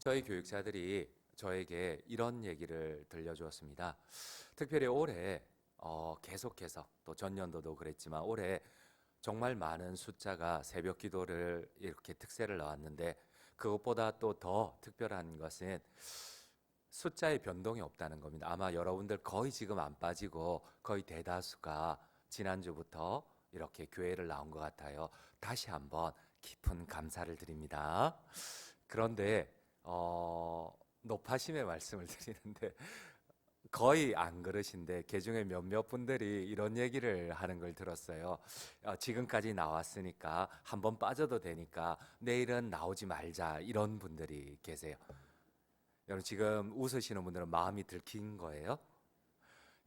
저희 교육자들이 저에게 이런 얘기를 들려주었습니다. 특별히 올해 계속해서 또 전년도도 그랬지만 올해 정말 많은 숫자가 새벽 기도를 이렇게 특세를 넣었는데 그것보다 또 더 특별한 것은 숫자의 변동이 없다는 겁니다. 아마 여러분들 거의 지금 안 빠지고 거의 대다수가 지난주부터 이렇게 교회를 나온 것 같아요. 다시 한번 깊은 감사를 드립니다. 그런데 높아심의 말씀을 드리는데 거의 안 그러신데 그중에 몇몇 분들이 이런 얘기를 하는 걸 들었어요. 지금까지 나왔으니까 한번 빠져도 되니까 내일은 나오지 말자, 이런 분들이 계세요. 여러분, 지금 웃으시는 분들은 마음이 들킨 거예요?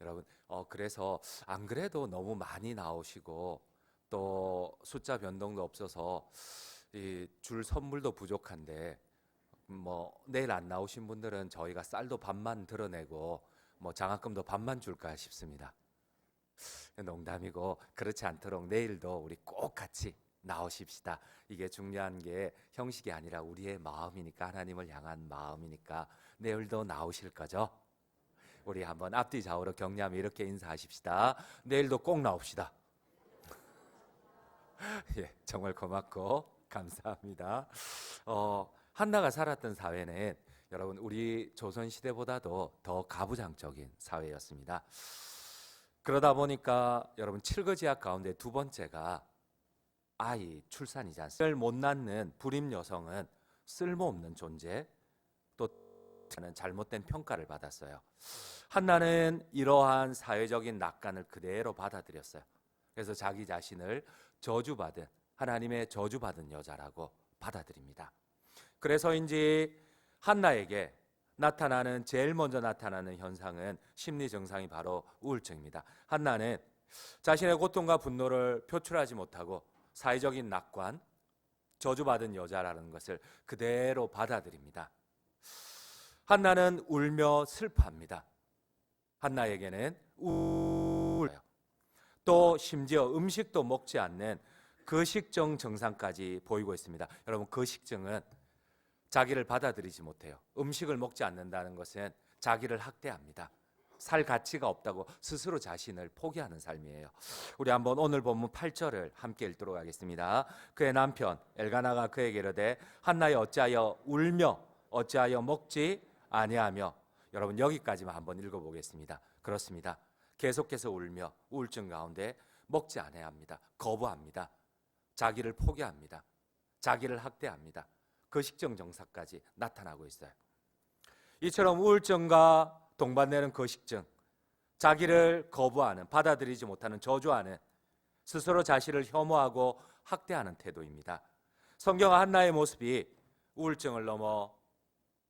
여러분, 그래서 안 그래도 너무 많이 나오시고 또 숫자 변동도 없어서 줄 선물도 부족한데 뭐 내일 안 나오신 분들은 저희가 쌀도 반만 드러내고 뭐 장학금도 반만 줄까 싶습니다. 농담이고, 그렇지 않도록 내일도 우리 꼭 같이 나오십시다. 이게 중요한 게 형식이 아니라 우리의 마음이니까, 하나님을 향한 마음이니까 내일도 나오실 거죠? 우리 한번 앞뒤 좌우로 격려하며 이렇게 인사하십시다. 내일도 꼭 나옵시다. 예, 정말 고맙고 감사합니다. 한나가 살았던 사회는 여러분 우리 조선 시대보다도 더 가부장적인 사회였습니다. 그러다 보니까 여러분 칠거지약 가운데 두 번째가 아이 출산이지 않습니까? 못 낳는 불임 여성은 쓸모없는 존재, 또 잘못된 평가를 받았어요. 한나는 이러한 사회적인 낙관을 그대로 받아들였어요. 그래서 자기 자신을 저주받은, 하나님의 저주받은 여자라고 받아들입니다. 그래서인지 한나에게 제일 먼저 나타나는 현상은 심리 증상이 바로 우울증입니다. 한나는 자신의 고통과 분노를 표출하지 못하고 사회적인 낙관, 저주받은 여자라는 것을 그대로 받아들입니다. 한나는 울며 슬퍼합니다. 한나에게는 우울해요. 또 심지어 음식도 먹지 않는 거식증 증상까지 보이고 있습니다. 여러분, 거식증은 자기를 받아들이지 못해요. 음식을 먹지 않는다는 것은 자기를 학대합니다. 살 가치가 없다고 스스로 자신을 포기하는 삶이에요. 우리 한번 오늘 본문 8절을 함께 읽도록 하겠습니다. 그의 남편 엘가나가 그에게 이르되 한나여 어찌하여 울며 어찌하여 먹지 아니하며. 여러분, 여기까지만 한번 읽어보겠습니다. 그렇습니다. 계속해서 울며 우울증 가운데 먹지 아니합니다. 거부합니다. 자기를 포기합니다. 자기를 학대합니다. 거식증 증상까지 나타나고 있어요. 이처럼 우울증과 동반되는 거식증, 자기를 거부하는, 받아들이지 못하는, 저주하는, 스스로 자신을 혐오하고 학대하는 태도입니다. 성경 한나의 모습이 우울증을 넘어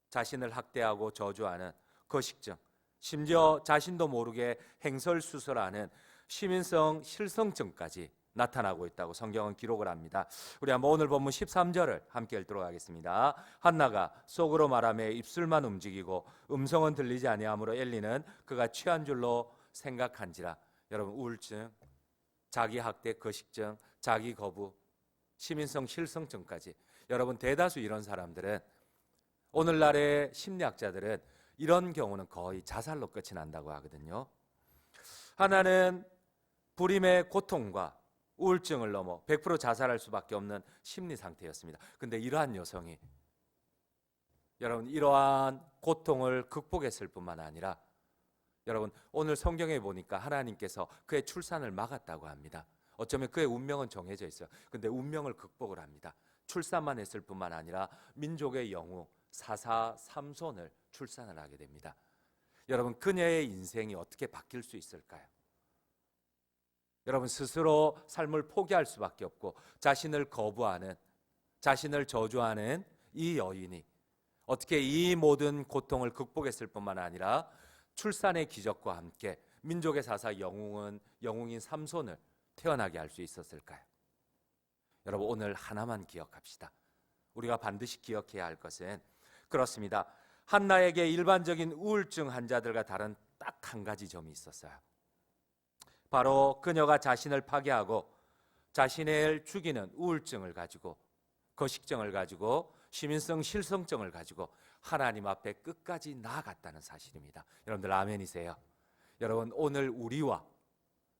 자신을 학대하고 저주하는 거식증, 심지어 자신도 모르게 행설수설하는 시민성 실성증까지 나타나고 있다고 성경은 기록을 합니다. 우리 한번 오늘 본문 13절을 함께 읽도록 하겠습니다. 한나가 속으로 말하며 입술만 움직이고 음성은 들리지 아니하므로 엘리는 그가 취한 줄로 생각한지라. 여러분, 우울증, 자기 학대, 거식증, 자기 거부, 시민성 실성증까지. 여러분, 대다수 이런 사람들은, 오늘날의 심리학자들은 이런 경우는 거의 자살로 끝이 난다고 하거든요. 하나는 불임의 고통과 우울증을 넘어 100% 자살할 수밖에 없는 심리 상태였습니다. 근데 이러한 여성이, 여러분, 이러한 고통을 극복했을 뿐만 아니라, 여러분, 오늘 성경에 보니까 하나님께서 그의 출산을 막았다고 합니다. 어쩌면 그의 운명은 정해져 있어요. 근데 운명을 극복을 합니다. 출산만 했을 뿐만 아니라 민족의 영웅 사사 삼손을 출산을 하게 됩니다. 여러분, 그녀의 인생이 어떻게 바뀔 수 있을까요? 여러분, 스스로 삶을 포기할 수밖에 없고 자신을 거부하는, 자신을 저주하는 이 여인이 어떻게 이 모든 고통을 극복했을 뿐만 아니라 출산의 기적과 함께 민족의 사사 영웅인 삼손을 태어나게 할 수 있었을까요? 여러분, 오늘 하나만 기억합시다. 우리가 반드시 기억해야 할 것은, 그렇습니다, 한나에게 일반적인 우울증 환자들과 다른 딱 한 가지 점이 있었어요. 바로 그녀가 자신을 파괴하고 자신을 죽이는 우울증을 가지고, 거식증을 가지고 시민성 실성증을 가지고 하나님 앞에 끝까지 나아갔다는 사실입니다. 여러분들 아멘이세요? 여러분, 오늘 우리와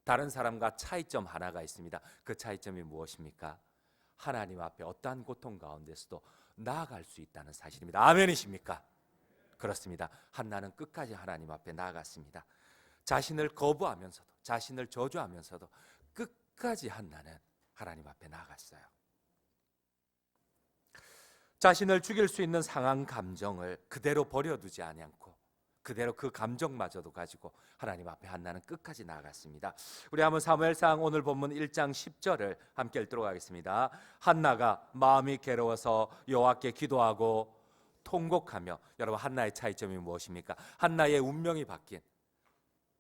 다른 사람과 차이점 하나가 있습니다. 그 차이점이 무엇입니까? 하나님 앞에 어떠한 고통 가운데서도 나아갈 수 있다는 사실입니다. 아멘이십니까? 그렇습니다. 한나는 끝까지 하나님 앞에 나아갔습니다. 자신을 거부하면서도, 자신을 저주하면서도 끝까지 한나는 하나님 앞에 나아갔어요. 자신을 죽일 수 있는 상한 감정을 그대로 버려두지 않고 그대로 그 감정마저도 가지고 하나님 앞에 한나는 끝까지 나아갔습니다. 우리 한번 사무엘상 오늘 본문 1장 10절을 함께 읽도록 하겠습니다. 한나가 마음이 괴로워서 여호와께 기도하고 통곡하며. 여러분, 한나의 차이점이 무엇입니까? 한나의 운명이 바뀐,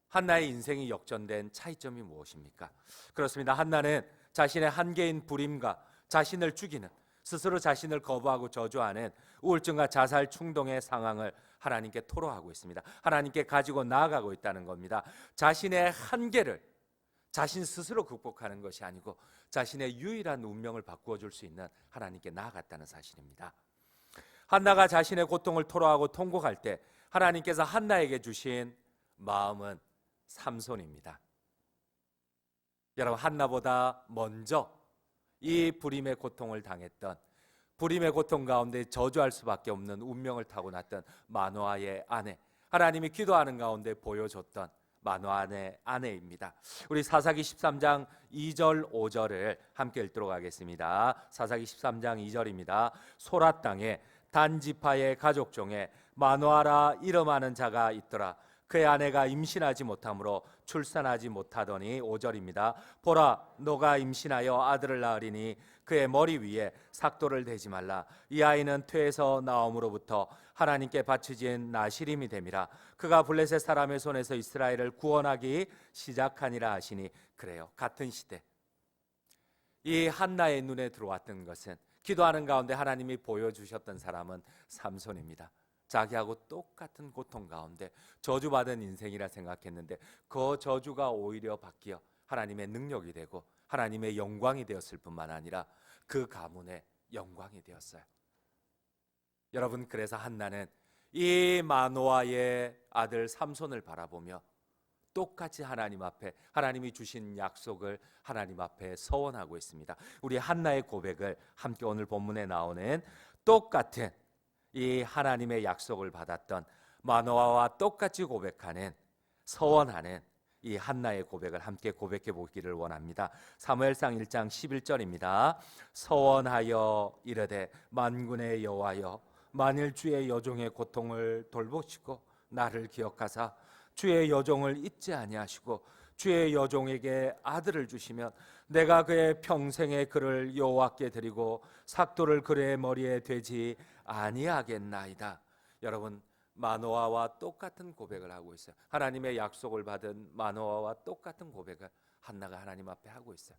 한나의 인생이 역전된 차이점이 무엇입니까? 그렇습니다. 한나는 자신의 한계인 불임과 자신을 죽이는, 스스로 자신을 거부하고 저주하는 우울증과 자살 충동의 상황을 하나님께 토로하고 있습니다. 하나님께 가지고 나아가고 있다는 겁니다. 자신의 한계를 자신 스스로 극복하는 것이 아니고 자신의 유일한 운명을 바꾸어 줄 수 있는 하나님께 나아갔다는 사실입니다. 한나가 자신의 고통을 토로하고 통곡할 때 하나님께서 한나에게 주신 마음은 삼손입니다. 여러분, 한나보다 먼저 이 불임의 고통을 당했던, 불임의 고통 가운데 저주할 수밖에 없는 운명을 타고났던 마노아의 아내, 하나님이 기도하는 가운데 보여줬던 마노아의 아내입니다. 우리 사사기 13장 2절 5절을 함께 읽도록 하겠습니다. 사사기 13장 2절입니다. 소라 땅에 단지파의 가족 중에 마노아라 이름하는 자가 있더라. 그의 아내가 임신하지 못하므로 출산하지 못하더니 5절입니다. 보라, 너가 임신하여 아들을 낳으리니 그의 머리 위에 삭도를 대지 말라. 이 아이는 퇴에서 나옴으로부터 하나님께 바치진 나시림이 됨이라. 그가 블레셋 사람의 손에서 이스라엘을 구원하기 시작하니라 하시니. 그래요, 같은 시대 이 한나의 눈에 들어왔던 것은, 기도하는 가운데 하나님이 보여주셨던 사람은 삼손입니다. 자기하고 똑같은 고통 가운데 저주받은 인생이라 생각했는데 그 저주가 오히려 바뀌어 하나님의 능력이 되고 하나님의 영광이 되었을 뿐만 아니라 그 가문의 영광이 되었어요. 여러분, 그래서 한나는 이 마노아의 아들 삼손을 바라보며 똑같이 하나님 앞에 하나님이 주신 약속을 하나님 앞에 서원하고 있습니다. 우리 한나의 고백을 함께 오늘 본문에 나오는 똑같은 이 하나님의 약속을 받았던 마노아와 똑같이 고백하는, 서원하는 이 한나의 고백을 함께 고백해 보기를 원합니다. 사무엘상 1장 11절입니다. 서원하여 이르되 만군의 여호와여, 만일 주의 여종의 고통을 돌보시고 나를 기억하사 주의 여종을 잊지 아니하시고 주의 여종에게 아들을 주시면 내가 그의 평생의 그를 여호와께 드리고 삭도를 그의 머리에 대지 아니하겠나이다. 여러분, 마노아와 똑같은 고백을 하고 있어요. 하나님의 약속을 받은 마노아와 똑같은 고백을 한나가 하나님 앞에 하고 있어요.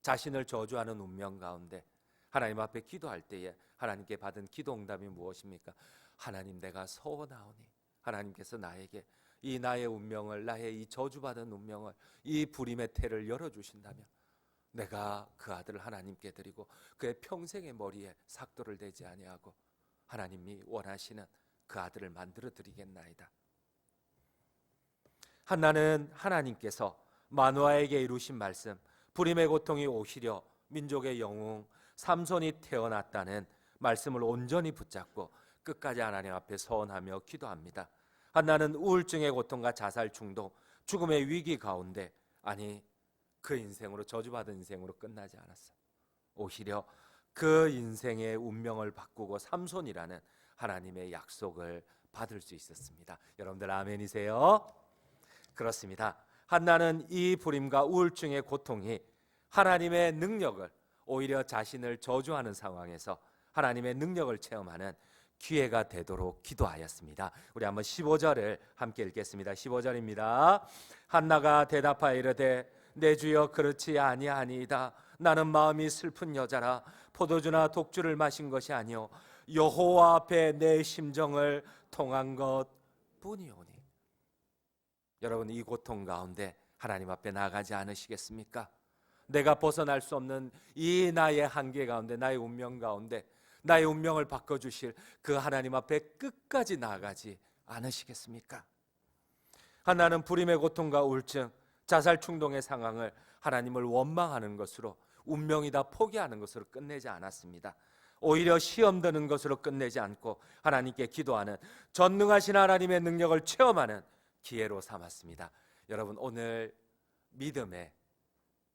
자신을 저주하는 운명 가운데 하나님 앞에 기도할 때에 하나님께 받은 기도 응답이 무엇입니까? 하나님, 내가 서원하오니 하나님께서 나에게 이 나의 운명을, 나의 이 저주받은 운명을, 이 불임의 태를 열어주신다면 내가 그 아들을 하나님께 드리고 그의 평생의 머리에 삭도를 대지 아니하고 하나님이 원하시는 그 아들을 만들어 드리겠나이다. 한나는 하나님께서 마노아에게 이루신 말씀, 불임의 고통이 오시려 민족의 영웅 삼손이 태어났다는 말씀을 온전히 붙잡고 끝까지 하나님 앞에 서원하며 기도합니다. 한나는 우울증의 고통과 자살 충동, 죽음의 위기 가운데, 아니 그 인생으로, 저주받은 인생으로 끝나지 않았어요. 오히려 그 인생의 운명을 바꾸고 삼손이라는 하나님의 약속을 받을 수 있었습니다. 여러분들 아멘이세요? 그렇습니다. 한나는 이 불임과 우울증의 고통이 하나님의 능력을, 오히려 자신을 저주하는 상황에서 하나님의 능력을 체험하는 기회가 되도록 기도하였습니다. 우리 한번 15절을 함께 읽겠습니다. 15절입니다. 한나가 대답하여 이르되 내 주여, 그렇지 아니하니이다. 나는 마음이 슬픈 여자라 포도주나 독주를 마신 것이 아니요 여호와 앞에 내 심정을 통한 것뿐이오니. 여러분, 이 고통 가운데 하나님 앞에 나아가지 않으시겠습니까? 내가 벗어날 수 없는 이 나의 한계 가운데, 나의 운명 가운데 나의 운명을 바꿔주실 그 하나님 앞에 끝까지 나아가지 않으시겠습니까? 한나는 불임의 고통과 우울증, 자살 충동의 상황을 하나님을 원망하는 것으로, 운명이다 포기하는 것으로 끝내지 않았습니다. 오히려 시험 드는 것으로 끝내지 않고 하나님께 기도하는, 전능하신 하나님의 능력을 체험하는 기회로 삼았습니다. 여러분, 오늘 믿음의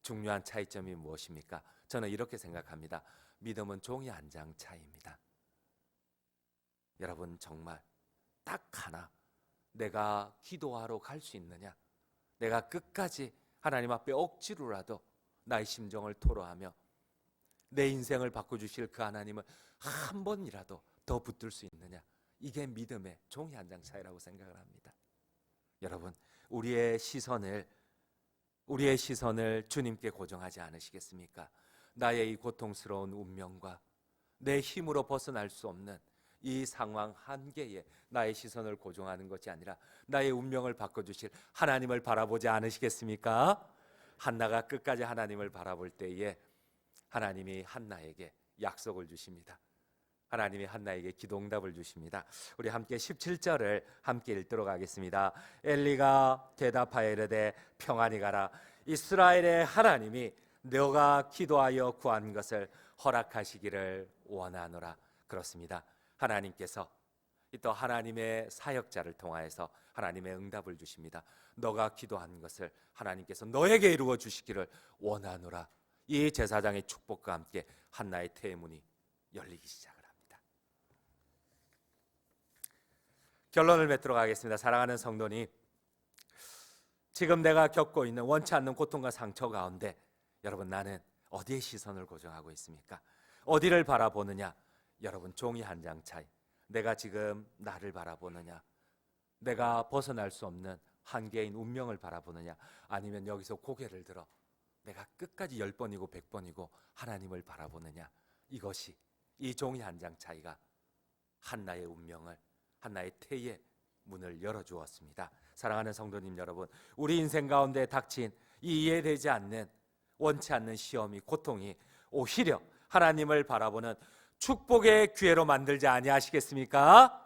중요한 차이점이 무엇입니까? 저는 이렇게 생각합니다. 믿음은 종이 한 장 차이입니다. 여러분, 정말 딱 하나, 내가 기도하러 갈 수 있느냐, 내가 끝까지 하나님 앞에 억지로라도 나의 심정을 토로하며 내 인생을 바꿔주실 그 하나님을 한 번이라도 더 붙들 수 있느냐, 이게 믿음의 종이 한 장 차이라고 생각을 합니다. 여러분, 우리의 시선을 주님께 고정하지 않으시겠습니까? 나의 이 고통스러운 운명과 내 힘으로 벗어날 수 없는 이 상황 한계에 나의 시선을 고정하는 것이 아니라 나의 운명을 바꿔주실 하나님을 바라보지 않으시겠습니까? 한나가 끝까지 하나님을 바라볼 때에 하나님이 한나에게 약속을 주십니다. 하나님이 한나에게 기도응답을 주십니다. 우리 함께 17절을 함께 읽도록 하겠습니다. 엘리가 대답하여 이르되 평안히 가라. 이스라엘의 하나님이 너가 기도하여 구한 것을 허락하시기를 원하노라. 그렇습니다. 하나님께서 또 하나님의 사역자를 통하여서 하나님의 응답을 주십니다. 너가 기도한 것을 하나님께서 너에게 이루어 주시기를 원하노라. 이 제사장의 축복과 함께 한나의 태문이 열리기 시작을 합니다. 결론을 맺도록 하겠습니다. 사랑하는 성도님, 지금 내가 겪고 있는 원치 않는 고통과 상처 가운데 여러분, 나는 어디에 시선을 고정하고 있습니까? 어디를 바라보느냐? 여러분, 종이 한 장 차이. 내가 지금 나를 바라보느냐, 내가 벗어날 수 없는 한계인 운명을 바라보느냐, 아니면 여기서 고개를 들어 내가 끝까지 10번이고 100번이고 하나님을 바라보느냐, 이것이, 이 종이 한 장 차이가 한나의 운명을, 한나의 태의 문을 열어주었습니다. 사랑하는 성도님 여러분, 우리 인생 가운데 닥친 이 이해되지 않는, 원치 않는 시험이, 고통이 오히려 하나님을 바라보는 축복의 기회로 만들지 아니하시겠습니까?